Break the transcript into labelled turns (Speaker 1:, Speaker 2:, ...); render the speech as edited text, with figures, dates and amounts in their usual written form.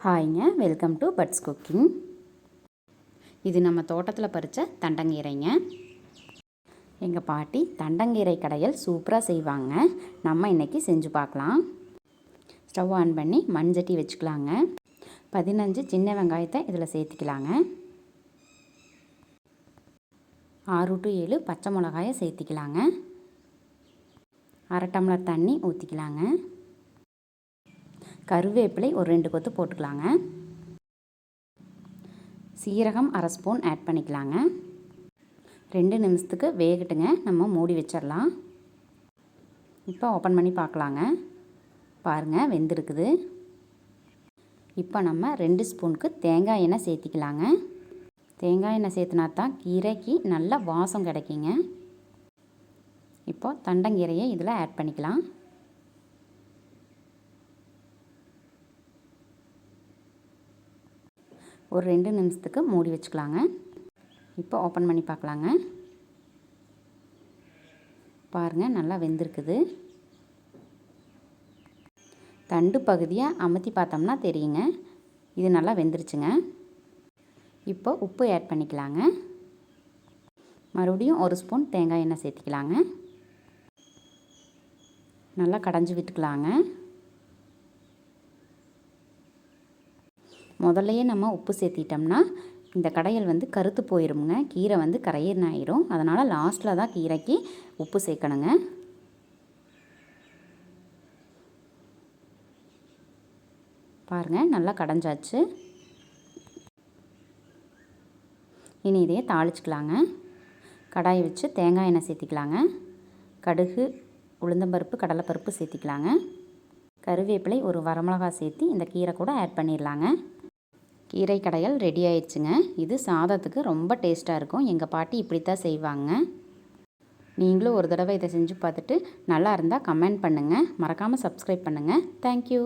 Speaker 1: ஹாய்ங்க, welcome to puts cooking. இது நம்ம தோட்டத்தில் பறித்த தண்டங்கீரைங்க. எங்கள் பாட்டி தண்டங்கீரை கடையல் சூப்பராக செய்வாங்க. நம்ம இன்றைக்கி செஞ்சு பார்க்கலாம். ஸ்டவ் ஆன் பண்ணி மண்சட்டி வச்சுக்கலாங்க. 15 சின்ன வெங்காயத்தை இதில் சேர்த்திக்கலாங்க. 6 to 7 பச்சை மிளகாயை சேர்த்திக்கலாங்க. 1/2 டம்ளர் தண்ணி ஊற்றிக்கலாங்க. கருவேப்பிலை ஒரு 2 கொத்து போட்டுக்கலாங்க. சீரகம் 1/2 ஸ்பூன் ஆட் பண்ணிக்கலாங்க. 2 நிமிஷத்துக்கு வேகட்டுங்க. நம்ம மூடி வச்சிடலாம். இப்போ ஓப்பன் பண்ணி பார்க்கலாங்க. பாருங்கள், வெந்திருக்குது. இப்போ நம்ம 2 ஸ்பூனுக்கு தேங்காய் எண்ணெய் சேர்த்திக்கலாங்க. தேங்காய் எண்ணெய் சேர்த்துனா தான் கீரைக்கு நல்ல வாசம் கிடைக்குங்க. இப்போ தண்டங்கீரையை இதில் ஆட் பண்ணிக்கலாம். ஒரு 2 நிமிஷத்துக்கு மூடி வச்சுக்கலாங்க. இப்போ ஓப்பன் பண்ணி பார்க்கலாங்க. பாருங்கள், நல்லா வெந்திருக்குது. தண்டு பகுதியை அமுத்தி பார்த்தோம்னா தெரியுங்க, இது நல்லா வெந்துருச்சுங்க. இப்போ உப்பு ஆட் பண்ணிக்கலாங்க. மறுபடியும் 1 ஸ்பூன் தேங்காய் எண்ணெய் சேர்த்திக்கலாங்க. நல்லா கடைஞ்சி விட்டுக்கலாங்க. முதல்லையே நம்ம உப்பு சேர்த்திட்டோம்னா இந்த கடையல் வந்து கருத்து போயிருமுங்க. கீரை வந்து கரையர்னு ஆயிரும். அதனால் லாஸ்ட்டில் தான் கீரைக்கு உப்பு சேர்க்கணுங்க. பாருங்கள், நல்லா கடைஞ்சாச்சு. இனி இதையே தாளிச்சுக்கலாங்க. கடாயை வச்சு தேங்காய் எண்ணெய் சேர்த்திக்கலாங்க. கடுகு, உளுந்தம்பருப்பு, கடலைப்பருப்பு சேர்த்திக்கலாங்க. கருவேப்பிலை ஒரு வரமிளகாய் சேர்த்து இந்த கீரை கூட ஆட் பண்ணிடலாங்க. கீரை கடையல் ரெடி ஆயிடுச்சுங்க. இது சாதத்துக்கு ரொம்ப டேஸ்ட்டாக இருக்கும். எங்கள் பாட்டி இப்படி தான் செய்வாங்க. நீங்களும் ஒரு தடவை இதை செஞ்சு பார்த்துட்டு நல்லா இருந்தால் கமெண்ட் பண்ணுங்கள். மறக்காமல் சப்ஸ்கிரைப் பண்ணுங்கள். தேங்க்யூ.